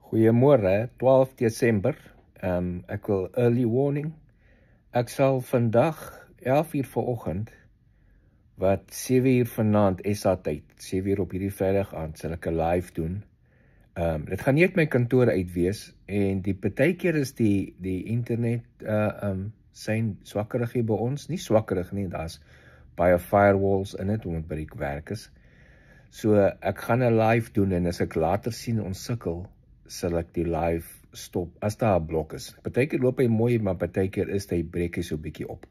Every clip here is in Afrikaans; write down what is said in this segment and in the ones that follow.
Goeiemôre, 12 Desember. Ek wil early warning. Ek sal vandag 11 uur vanoggend, wat 7 uur vanaand SA tyd, 7 uur op hierdie Vrydag aand, sal ek 'n live doen. Dit gaan nie uit my kantoor uit wees, en die partykeer is die internet sein swakkerig hier by ons, nie swakkerig nie, daar's baie firewalls in dit, omdat by die werk is. So ek gaan 'n live doen, en as ek later sien ons sukkel, sal ek die live stop, as daar 'n blok is. Partykeer loop hy mooi, maar partykeer is hy breek hy so 'n bietjie op.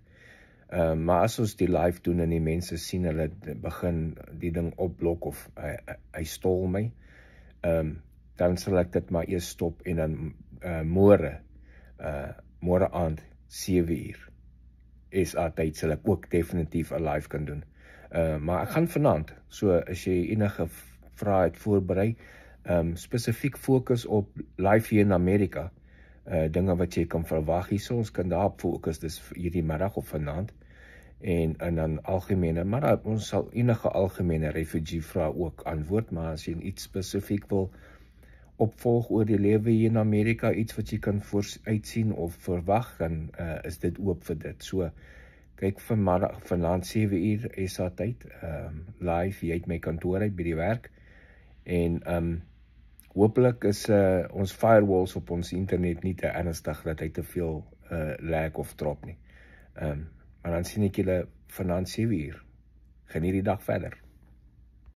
Maar as ons die live doen en die mense sien hulle begin die ding opblok of hy stol my, dan sal ek dit maar eers stop en dan môre aand 7 uur SA tyd sal ek ook definitief 'n live kan doen. Maar ek gaan vanaand, so as jy enige vrae het voorberei, spesifiek fokus op live hier in Amerika, dinge wat jy kan verwag hierso, ons kan daarop fokus, dis hierdie middag of vanaand, en dan algemene, maar ons sal enige algemene refugee vrae ook antwoord, maar as jy iets spesifiek wil opvolg oor die lewe hier in Amerika, iets wat jy kan uitsien of verwag, dan is dit oop vir dit. So, kyk vanaand 7 uur SA tyd, live hier uit my kantoor uit by die werk, en hopelik is ons firewalls op ons internet nie te ernstig dat hy te veel lag of drop nie. Maar dan sien ek julle vanaand 7 uur. Geniet die dag verder.